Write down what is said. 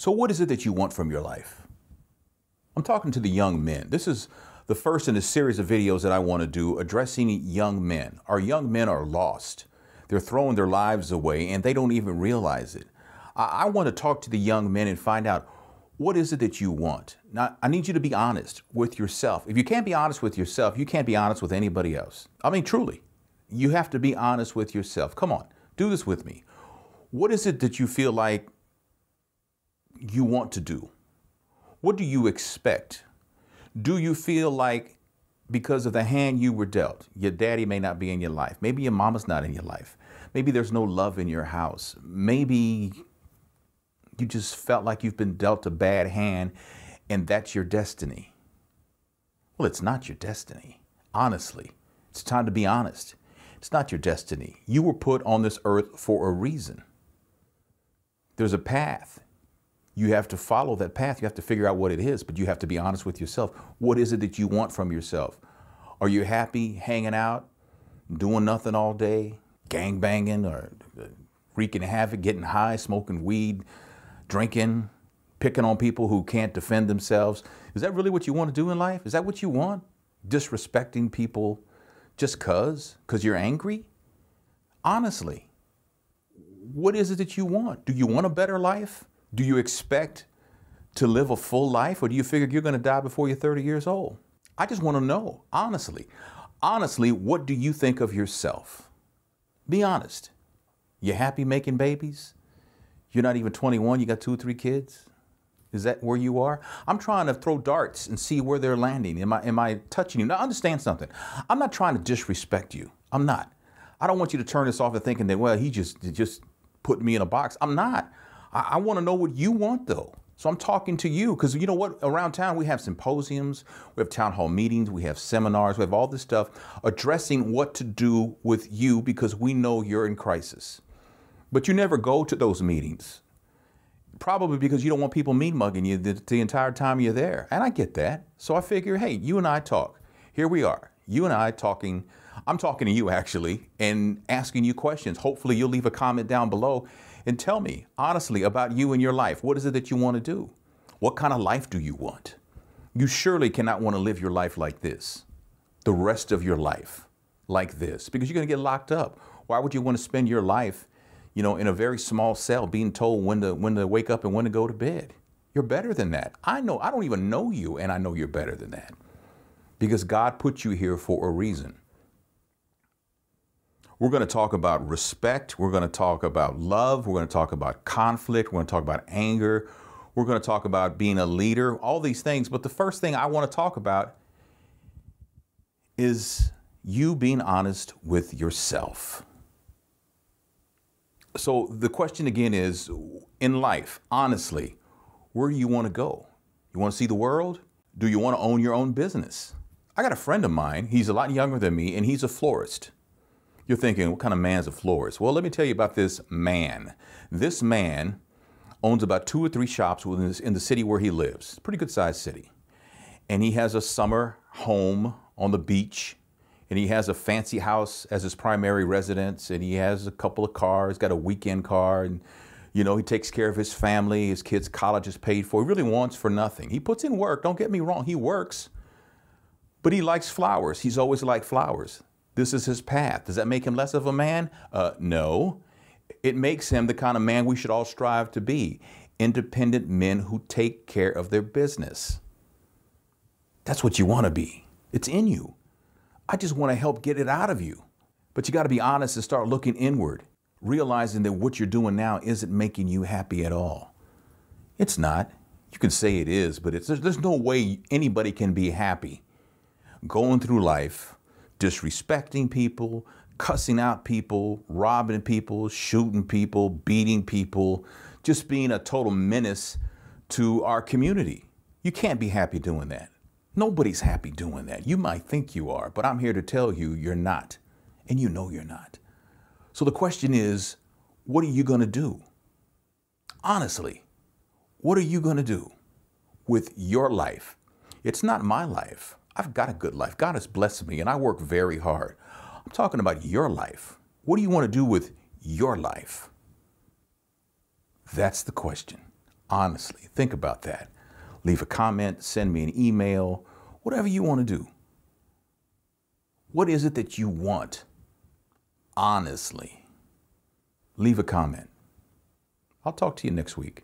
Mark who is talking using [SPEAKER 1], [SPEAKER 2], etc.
[SPEAKER 1] So what is it that you want from your life? I'm talking to the young men. This is the first in a series of videos that I want to do addressing young men. Our young men are lost. They're throwing their lives away and they don't even realize it. I want to talk to the young men and find out, what is it that you want? Now, I need you to be honest with yourself. If you can't be honest with yourself, you can't be honest with anybody else. I mean, truly, you have to be honest with yourself. Come on, do this with me. What is it that you feel like you want to do? What do you expect? Do you feel like because of the hand you were dealt, your daddy may not be in your life. Maybe your mama's not in your life. Maybe there's no love in your house. Maybe you just felt like you've been dealt a bad hand and that's your destiny. Well, it's not your destiny. Honestly, it's time to be honest. It's not your destiny. You were put on this earth for a reason. There's a path. You have to follow that path. You have to figure out what it is, but you have to be honest with yourself. What is it that you want from yourself? Are you happy hanging out, doing nothing all day, gang banging or wreaking havoc, getting high, smoking weed, drinking, picking on people who can't defend themselves? Is that really what you want to do in life? Is that what you want? Disrespecting people just because you're angry? Honestly, what is it that you want? Do you want a better life? Do you expect to live a full life, or do you figure you're going to die before you're 30 years old? I just want to know, honestly. Honestly, what do you think of yourself? Be honest. You happy making babies? You're not even 21, you got 2 or 3 kids? Is that where you are? I'm trying to throw darts and see where they're landing. Am I touching you? Now, understand something. I'm not trying to disrespect you. I'm not. I don't want you to turn this off and thinking that, well, he just put me in a box. I'm not. I want to know what you want, though. So I'm talking to you because you know what? Around town, we have symposiums, we have town hall meetings, we have seminars, we have all this stuff addressing what to do with you because we know you're in crisis. But you never go to those meetings, probably because you don't want people mean mugging you the entire time you're there. And I get that. So I figure, hey, you and I talk. Here we are. You and I talking. I'm talking to you, actually, and asking you questions. Hopefully you'll leave a comment down below and tell me honestly about you and your life. What is it that you want to do? What kind of life do you want? You surely cannot want to live your life like this, the rest of your life like this, because you're going to get locked up. Why would you want to spend your life, you know, in a very small cell being told when to wake up and when to go to bed? You're better than that. I know. I don't even know you, and I know you're better than that because God put you here for a reason. We're going to talk about respect. We're going to talk about love. We're going to talk about conflict. We're going to talk about anger. We're going to talk about being a leader, all these things. But the first thing I want to talk about is you being honest with yourself. So the question again is, in life, honestly, where do you want to go? You want to see the world? Do you want to own your own business? I got a friend of mine. He's a lot younger than me, and he's a florist. You're thinking, what kind of man's a florist? Well, let me tell you about this man. This man owns about 2 or 3 shops in the city where he lives. Pretty good sized city. And he has a summer home on the beach. And he has a fancy house as his primary residence. And he has a couple of cars, got a weekend car. And, you know, he takes care of his family. His kids' college is paid for. He really wants for nothing. He puts in work. Don't get me wrong. He works. But he likes flowers. He's always liked flowers. This is his path. Does that make him less of a man? No. It makes him the kind of man we should all strive to be. Independent men who take care of their business. That's what you want to be. It's in you. I just want to help get it out of you. But you got to be honest and start looking inward, realizing that what you're doing now isn't making you happy at all. It's not. You can say it is, but there's no way anybody can be happy going through life disrespecting people, cussing out people, robbing people, shooting people, beating people, just being a total menace to our community. You can't be happy doing that. Nobody's happy doing that. You might think you are, but I'm here to tell you you're not. And you know you're not. So the question is, what are you going to do? Honestly, what are you going to do with your life? It's not my life. I've got a good life. God has blessed me and I work very hard. I'm talking about your life. What do you want to do with your life? That's the question. Honestly, think about that. Leave a comment, send me an email, whatever you want to do. What is it that you want? Honestly, leave a comment. I'll talk to you next week.